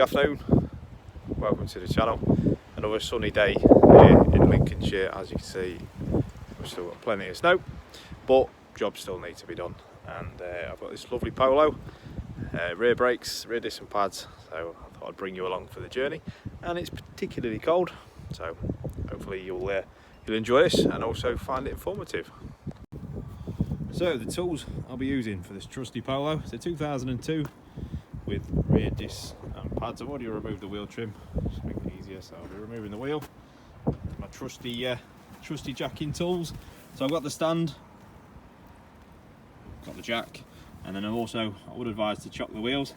Good afternoon, welcome to the channel. Another sunny day here in Lincolnshire. As you can see, we've still got plenty of snow, but jobs still need to be done. And I've got this lovely Polo, rear brakes, rear disc and pads, so I thought I'd bring you along for the journey. And it's particularly cold, so hopefully you'll enjoy this and also find it informative. So the tools I'll be using for this trusty Polo, it's a 2002 with rear discs and pads. I've already removed the wheel trim, just to make it easier, so I'll be removing the wheel. My trusty jacking tools. So I've got the stand, got the jack, and then I would advise to chock the wheels,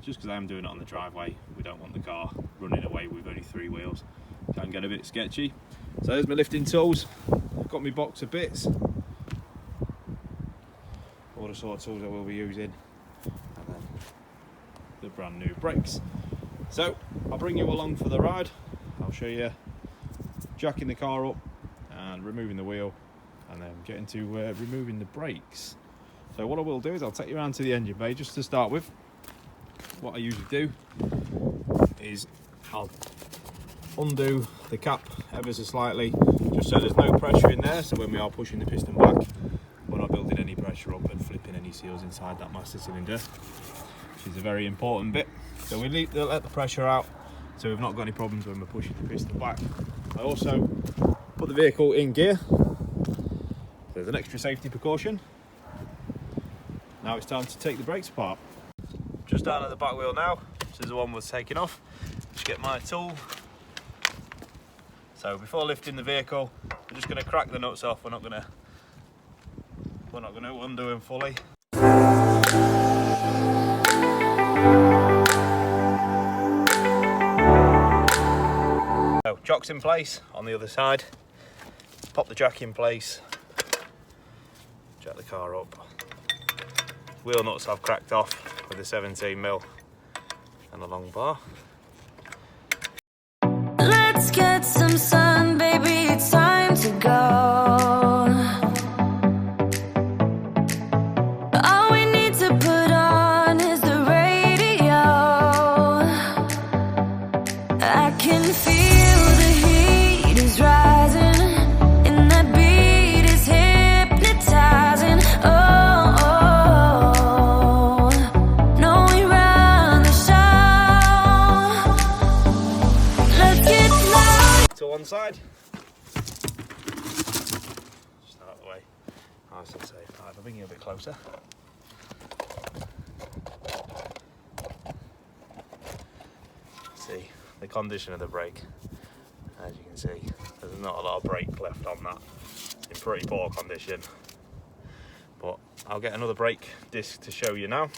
just because I am doing it on the driveway. We don't want the car running away with only 3 wheels. Can get a bit sketchy. So there's my lifting tools. I've got my box of bits, all the sort of tools I will be using, and then the brand new brakes. So I'll bring you along for the ride. I'll show you jacking the car up and removing the wheel, and then getting to removing the brakes. So what I will do is I'll take you around to the engine bay just to start with. What I usually do is I'll undo the cap ever so slightly, just so there's no pressure in there, so when we are pushing the piston back, we're not building any pressure up and flipping any seals inside that master cylinder, which is a very important bit. So we need to let the pressure out so we've not got any problems when we're pushing the piston back. I also put the vehicle in gear. There's an extra safety precaution. Now it's time to take the brakes apart. Just down at the back wheel now, this is the one was taken off. Just get my tool. So before lifting the vehicle, we're just going to crack the nuts off. We're not going to undo them fully. So jock's in place on the other side. Pop the jack in place. Jack the car up. Wheel nuts I've cracked off with a 17mm and a long bar. Let's get some sun, baby, it's time to go. All we need to put on is the radio. I can feel the heat is rising, and that beat is hypnotizing. No, we run the show. Let's get loud. To one side. Just out of the way. Nice and safe. Right, I'll bring you a bit closer. See the condition of the brake. As you can see, there's not a lot of brake left on that. It's in pretty poor condition. But I'll get another brake disc to show you now.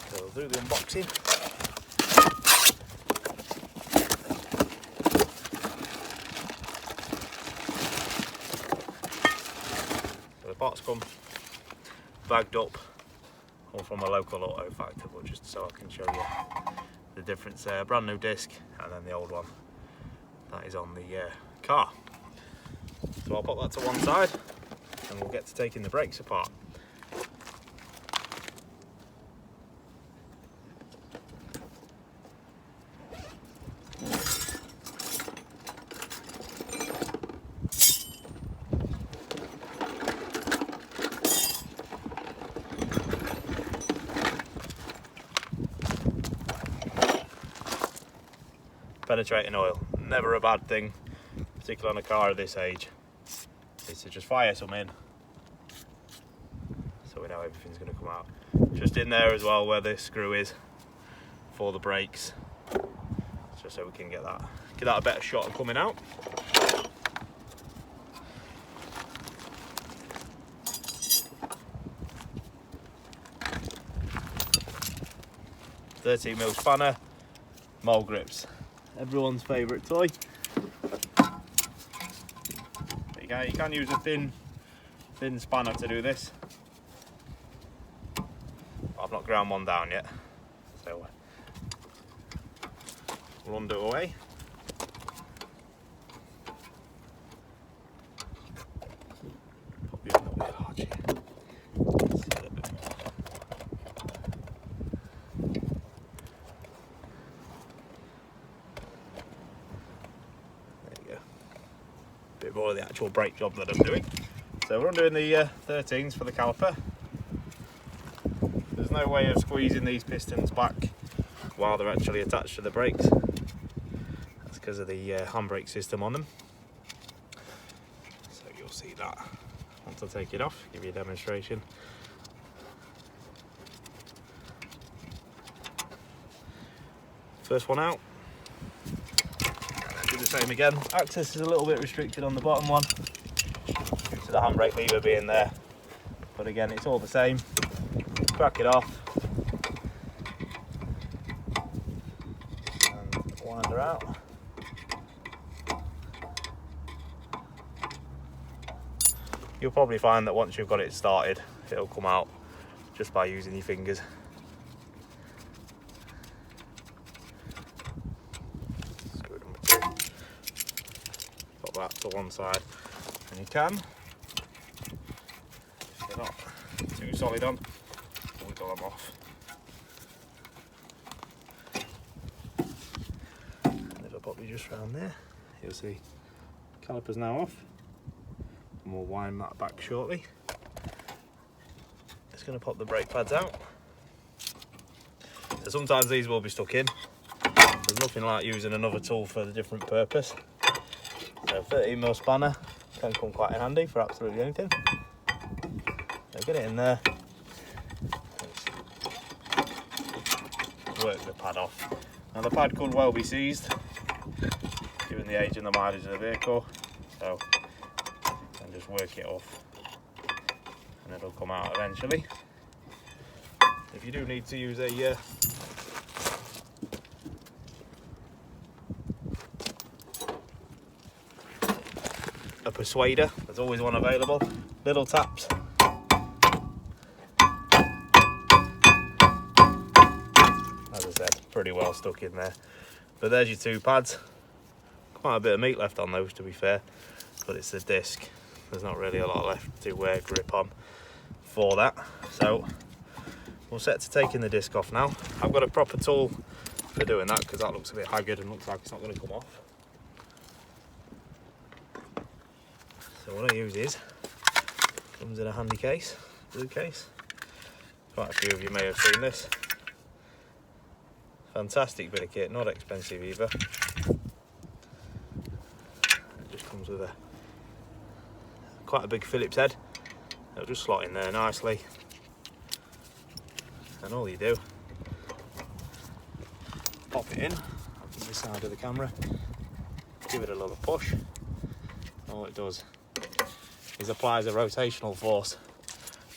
So we'll do the unboxing. So the parts come bagged up, all from a local auto factory, but just so I can show you the difference there. Brand new disc and then the old one that is on the car. So I'll put that to one side and we'll get to taking the brakes apart. Penetrating oil, never a bad thing, particularly on a car of this age, is to just fire some in so we know everything's going to come out. Just in there as well where the screw is for the brakes, just so we can get that a better shot of coming out. .13mm spanner, mole grips. Everyone's favourite toy. There you go. You can use a thin spanner to do this. I've not ground one down yet, so we'll undo away. Pop you a little bit large here. more of the actual brake job that I'm doing. So we're undoing the 13s for the caliper. There's no way of squeezing these pistons back while they're actually attached to the brakes. That's because of the handbrake system on them. So you'll see that once I take it off, give you a demonstration. First one out. Do the same again. Access is a little bit restricted on the bottom one due to the handbrake lever being there. But again, it's all the same. Crack it off. And wind her out. You'll probably find that once you've got it started, it'll come out just by using your fingers. That to one side, and you can, if they're not too solid on, wiggle them off. And if I pop you just round there, you'll see caliper's now off, and we'll wind that back shortly. Just going to pop the brake pads out. So sometimes these will be stuck in. There's nothing like using another tool for a different purpose. So 13mm spanner can come quite in handy for absolutely anything. So get it in there. Work the pad off. Now the pad could well be seized, given the age and the mileage of the vehicle. So and just work it off, and it'll come out eventually. If you do need to use a persuader, there's always one available. Little taps. As I said, pretty well stuck in there. But there's your two pads. Quite a bit of meat left on those, to be fair, but it's the disc. There's not really a lot left to grip on for that. So we're set to taking the disc off now. I've got a proper tool for doing that because that looks a bit haggard and looks like it's not going to come off. So what I use is, comes in a handy case, blue case. Quite a few of you may have seen this. Fantastic bit of kit, not expensive either. It just comes with quite a big Phillips head. It'll just slot in there nicely. And all you do, pop it in on the side of the camera, give it a little push. All it does is applies a rotational force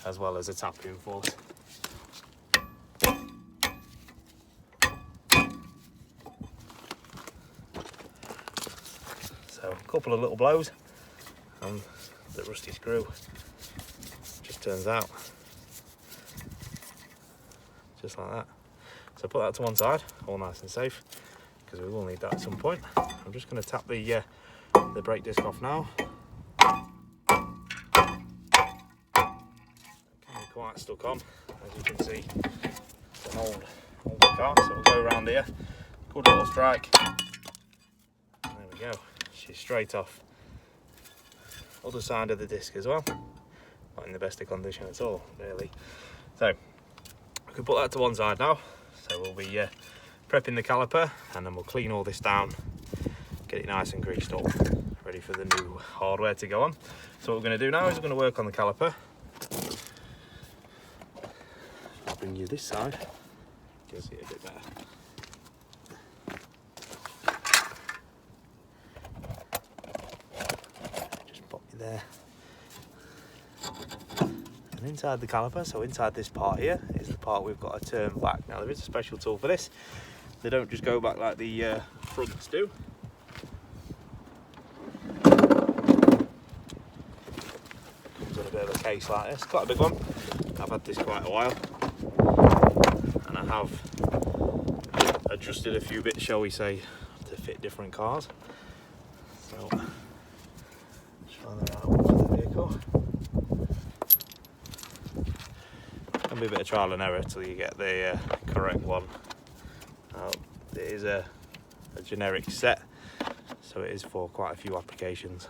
as well as a tapping force. So a couple of little blows and the rusty screw just turns out just like that. So put that to one side, all nice and safe, because we will need that at some point. I'm just going to tap the brake disc off now. Quite stuck on, as you can see. It's an old car, so we'll go around here. Good little strike. There we go. She's straight off. Other side of the disc as well. Not in the best of condition at all, really. So we can put that to one side now. So we'll be prepping the caliper, and then we'll clean all this down, get it nice and greased up, ready for the new hardware to go on. So what we're going to do now is we're going to work on the caliper. I'll bring you this side, you can see it a bit better. Just pop you there. And inside the caliper, so inside this part here, is the part we've got to turn back. Now there is a special tool for this. They don't just go back like the fronts do. Comes in a bit of a case like this, quite a big one. I've had this quite a while, and I have adjusted a few bits, shall we say, to fit different cars. So, try that out for the vehicle. Can be a bit of trial and error till you get the correct one. It is a generic set, so it is for quite a few applications.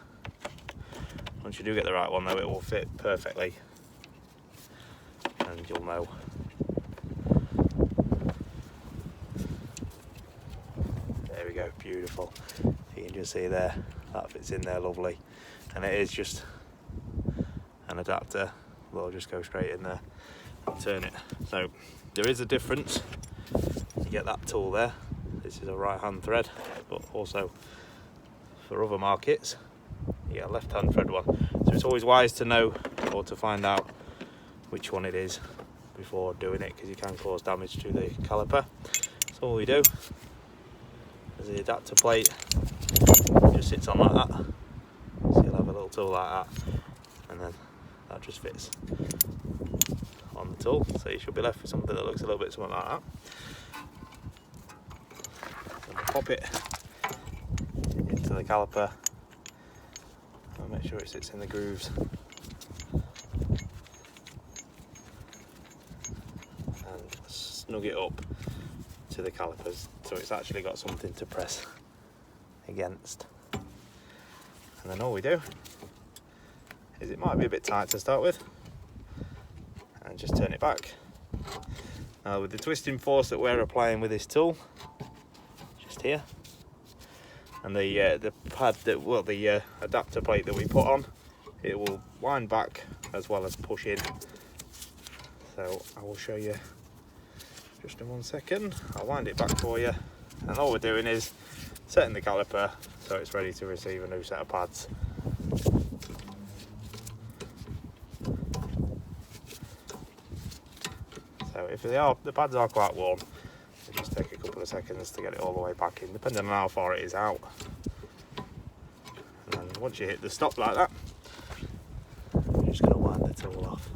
Once you do get the right one though, it will fit perfectly, and you'll know. There we go, beautiful. You can just see there, that fits in there lovely, and it is just an adapter. We'll just go straight in there and turn it. So there is a difference. You get that tool there. This is a right hand thread, but also for other markets you get a left hand thread one. So it's always wise to know or to find out which one it is before doing it, because you can cause damage to the caliper. So all we do is the adapter plate just sits on like that. So you'll have a little tool like that, and then that just fits on the tool. So you should be left with something that looks a little bit something like that. And pop it into the caliper and make sure it sits in the grooves. And snug it up to the calipers so it's actually got something to press against. And then all we do is, it might be a bit tight to start with, and just turn it back. Now with the twisting force that we're applying with this tool, just here, and the pad that, well, the adapter plate that we put on, it will wind back as well as push in. So I will show you just in 1 second. I'll wind it back for you, and all we're doing is setting the caliper so it's ready to receive a new set of pads. So if the pads are quite warm, it'll just take a couple of seconds to get it all the way back in, depending on how far it is out. And then once you hit the stop like that, you're just going to wind the tool off.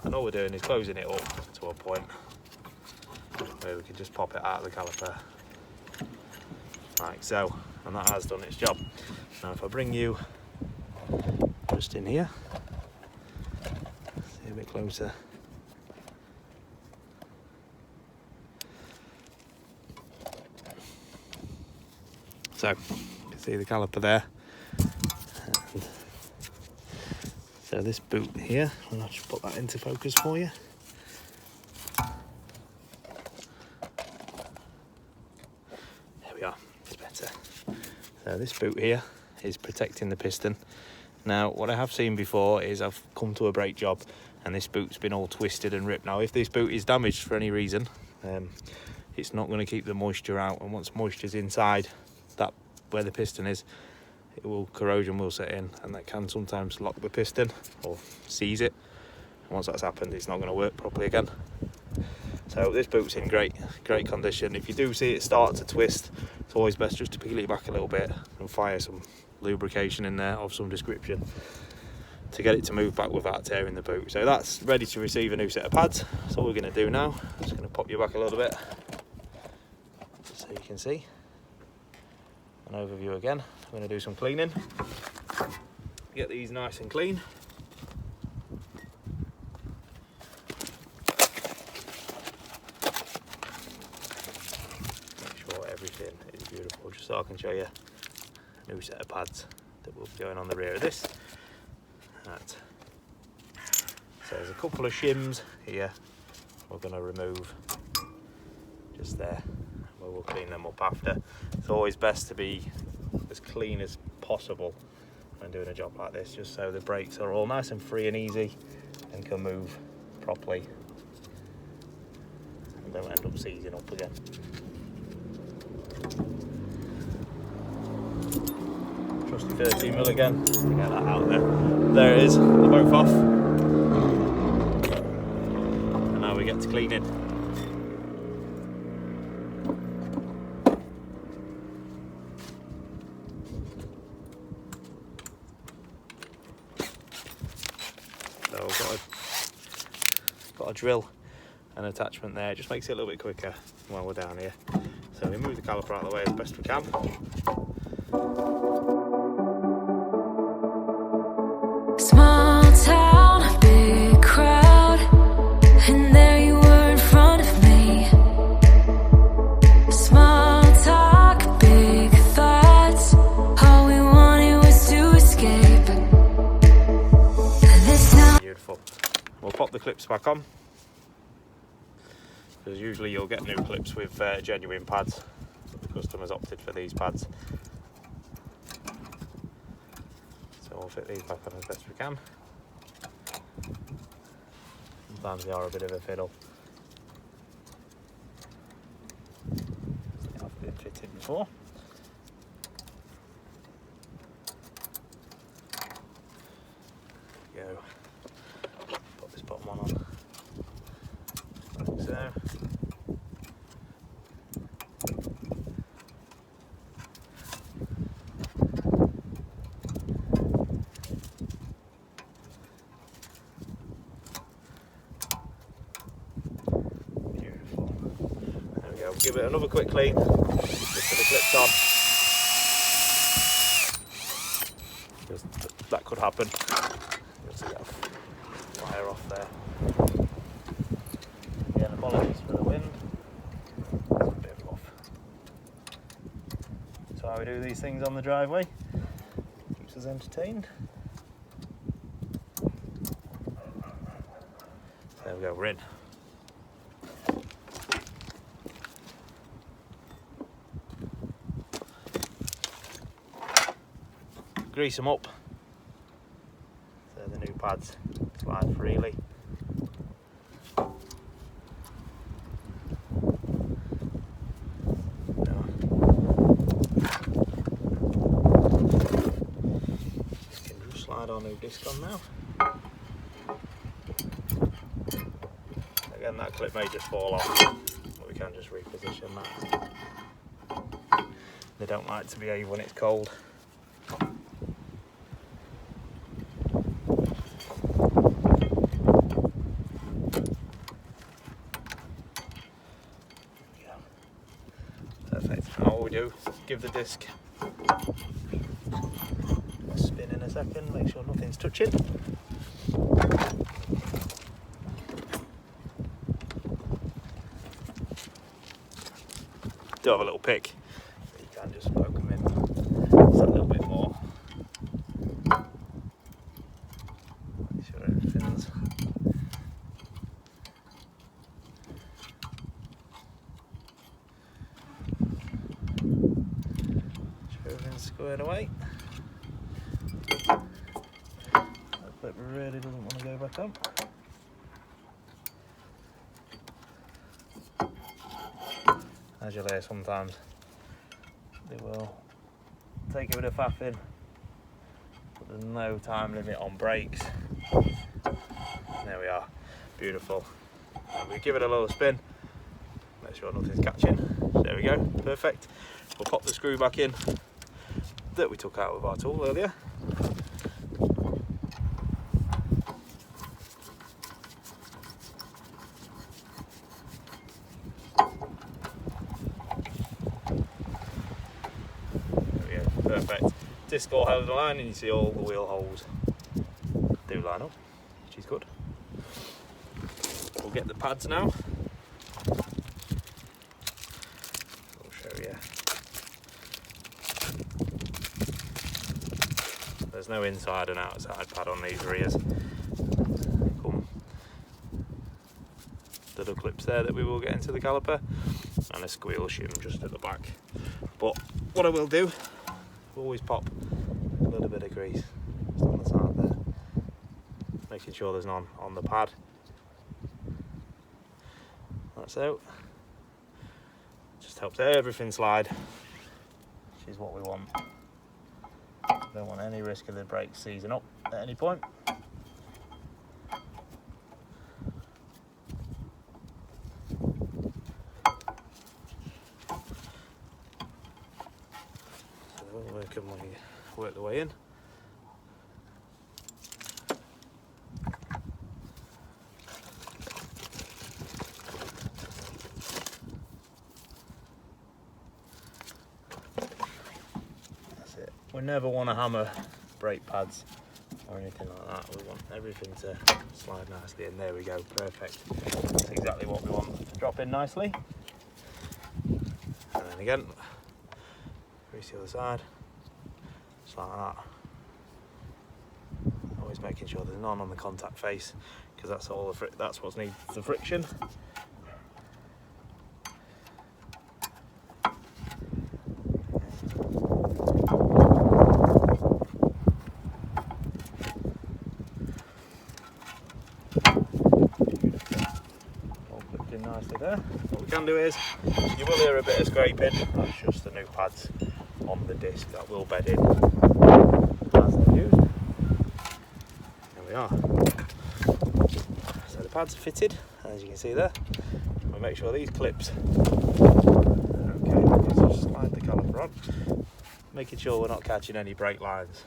And all we're doing is closing it up to a point where we can just pop it out of the caliper, like so, and that has done its job. Now if I bring you just in here, see a bit closer. So you can see the caliper there. And so this boot here, and I'll just put that into focus for you. There we are, it's better. So this boot here is protecting the piston. Now what I have seen before is I've come to a brake job and this boot's been all twisted and ripped. Now if this boot is damaged for any reason, it's not going to keep the moisture out, and once moisture's inside that where the piston is, corrosion will set in, and that can sometimes lock the piston or seize it, and once that's happened it's not going to work properly again. So this boot's in great condition. If you do see it start to twist, it's always best just to peel it back a little bit and fire some lubrication in there of some description to get it to move back without tearing the boot. So that's ready to receive a new set of pads. So all we're going to do now, I'm just going to pop you back a little bit so you can see an overview again. I'm going to do some cleaning, get these nice and clean. Make sure everything is beautiful, just so I can show you a new set of pads that will be going on the rear of this. Right. So there's a couple of shims here we're going to remove just there. We'll clean them up after. It's always best to be as clean as possible when doing a job like this, just so the brakes are all nice and free and easy and can move properly and don't end up seizing up again. Trusty 13mm again, just to get that out there. There it is, they're both off. And now we get to cleaning. So I've got a drill and attachment there. It just makes it a little bit quicker while we're down here. So we move the caliper out of the way as best we can. Small town, big crowd, and there you were in front of me. Small talk, big thoughts, all we wanted was to escape. pop the clips back on, because usually you'll get new clips with genuine pads, but the customers opted for these pads. So we'll fit these back on as best we can. Sometimes they are a bit of a fiddle. They have been fitted before. Go. Put this bottom one on. Like so. Beautiful. There we go. We'll give it another quick clean. Just put the clips on. Because that could happen. You'll see that wire off there. Again, apologies for the wind. It's a bit rough. That's why we do these things on the driveway. Keeps us entertained. There we go, we're in. Grease them up. So the new pads slide freely. Can just slide our new disc on now. Again, that clip may just fall off, but we can just reposition that. They don't like to behave when it's cold. Perfect. And all we do, give the disc a spin in a second, make sure nothing's touching. Do have a little pick, but you can just poke them in just a little bit more. Make sure everything's squared away. That clip really doesn't want to go back on. As you'll hear sometimes, they will take a bit of faffing, but there's no time limit on brakes. There we are, beautiful. And we give it a little spin, make sure nothing's catching. There we go, perfect. We'll pop the screw back in that we took out with our tool earlier. Perfect. Disc all held in line, and you see all the wheel holes do line up, which is good. We'll get the pads now. I'll show you. There's no inside and outside pad on these rears. Come little clips there that we will get into the caliper, and a squeal shim just at the back. But what I will do, always pop a little bit of grease just on the side there, making sure there's none on the pad. That's out. Just helps everything slide, which is what we want. Don't want any risk of the brakes seizing up at any point. When you work the way in. That's it. We never want to hammer brake pads or anything like that. We want everything to slide nicely in. There we go, perfect. That's exactly what we want to drop in nicely. And then again, grease the other side. Just like that. Always making sure there's none on the contact face, because that's what needs the friction. All clipped in nicely there. What we can do is, you will hear a bit of scraping. That's just the new pads on the disc that will bed in as they're used. There we are. So the pads are fitted, as you can see there. We'll make sure these clips. Okay, let's just slide the caliper on, making sure we're not catching any brake lines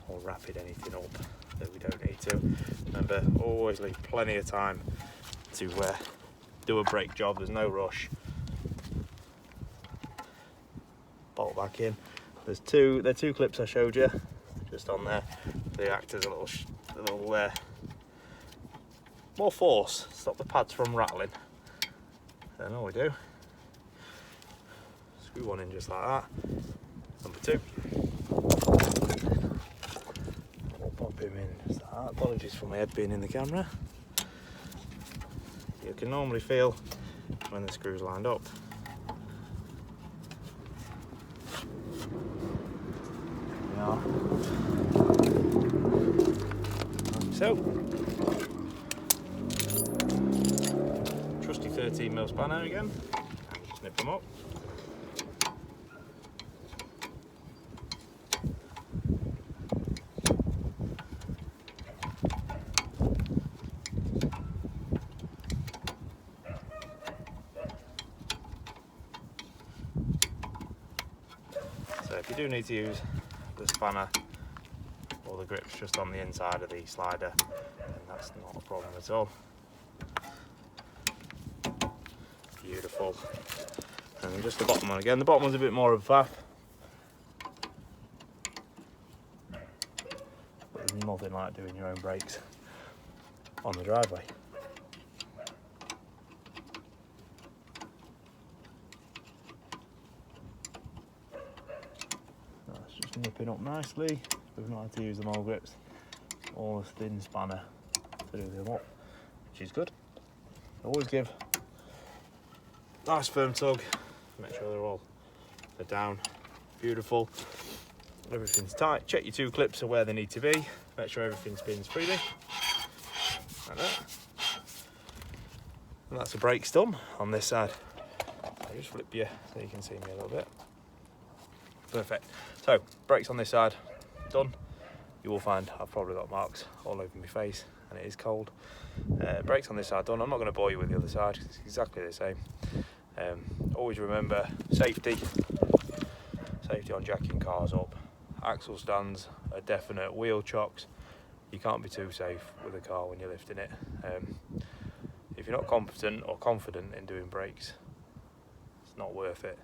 or wrapping anything up that we don't need to. Remember, always leave plenty of time to do a brake job. There's no rush. Bolt back in. There's two clips I showed you just on there. They act as a little more force, stop the pads from rattling. Then all we do, screw one in just like that. Number two, we'll pop him in just like that. Apologies for my head being in the camera. You can normally feel when the screw's lined up. There we are. So, trusty 13mm spanner again, and snip them up. So if you do need to use the spanner or the grips just on the inside of the slider, then that's not a problem at all. Beautiful. And then just the bottom one again. The bottom one's a bit more of a faff, but there's nothing like doing your own brakes on the driveway. That's just nipping up nicely. We've not had to use the mole grips or the thin spanner to do them up, which is good. Always give nice firm tug, make sure they're down, beautiful, everything's tight. Check your two clips are where they need to be, make sure everything spins freely, like that. And that's the brakes done on this side. I'll just flip you so you can see me a little bit. Perfect. So, brakes on this side, done. You will find I've probably got marks all over my face and it is cold. Brakes on this side done. I'm not going to bore you with the other side, it's exactly the same. Always remember safety on jacking cars up. Axle stands are definite, wheel chocks. You can't be too safe with a car when you're lifting it. If you're not competent or confident in doing brakes, it's not worth it.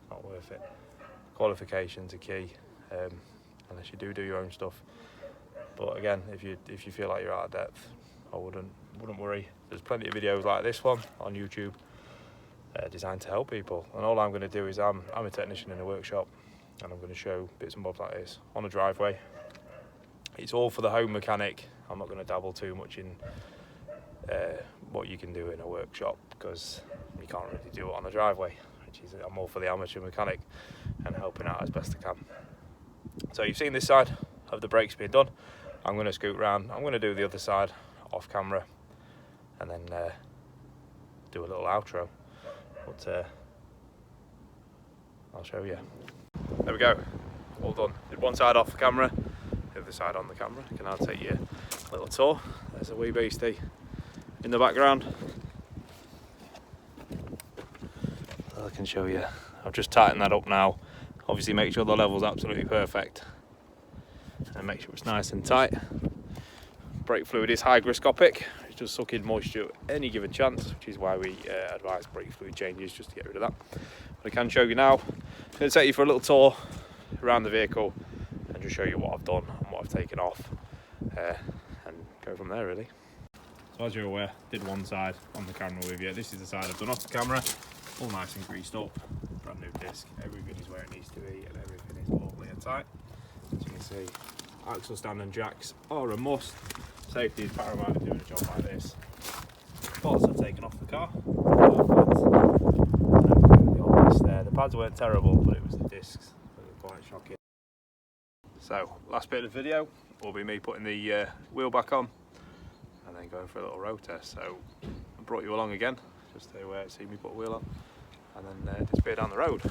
It's not worth it. Qualifications are key, unless you do your own stuff. But again, if you feel like you're out of depth, I wouldn't worry. There's plenty of videos like this one on YouTube designed to help people. And all I'm going to do is I'm a technician in a workshop, and I'm going to show bits and bobs like this on a driveway. It's all for the home mechanic. I'm not going to dabble too much in what you can do in a workshop, because you can't really do it on a driveway. I'm all for the amateur mechanic and helping out as best I can. So you've seen this side of the brakes being done. I'm going to scoot round. I'm going to do the other side off camera, and then do a little outro. But I'll show you. There we go. All done. Did one side off the camera, the other side on the camera. Can I take you a little tour? There's a wee beastie in the background. I can show you. I've just tightened that up now. Obviously make sure the level's absolutely perfect and make sure it's nice and tight. Brake fluid is hygroscopic. It's just sucking moisture at any given chance, which is why we advise brake fluid changes, just to get rid of that. But I can show you now. I'm going to take you for a little tour around the vehicle and just show you what I've done and what I've taken off, and go from there really. So as you're aware, did one side on the camera with you. This is the side I've done off the camera. All nice and greased up, brand new disc, everything is where it needs to be and everything is lovely and tight. As you can see, axle stand and jacks are a must. Safety is paramount in doing a job like this. Bolts are taken off the car. The pads weren't terrible, but it was the discs that were quite shocking. So, last bit of the video will be me putting the wheel back on and then going for a little road test. So, I brought you along again just to see me put a wheel on and then disappear down the road.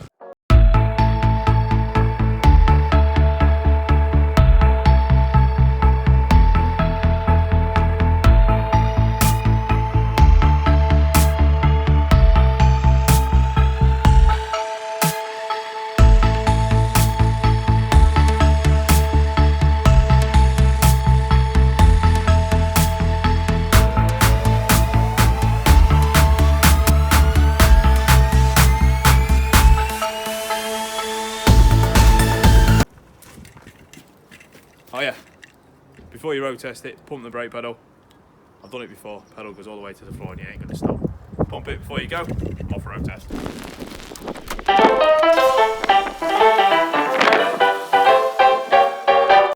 Oh yeah, before you road test it, pump the brake pedal. I've done it before, pedal goes all the way to the floor and you ain't going to stop. Pump it before you go, off road test.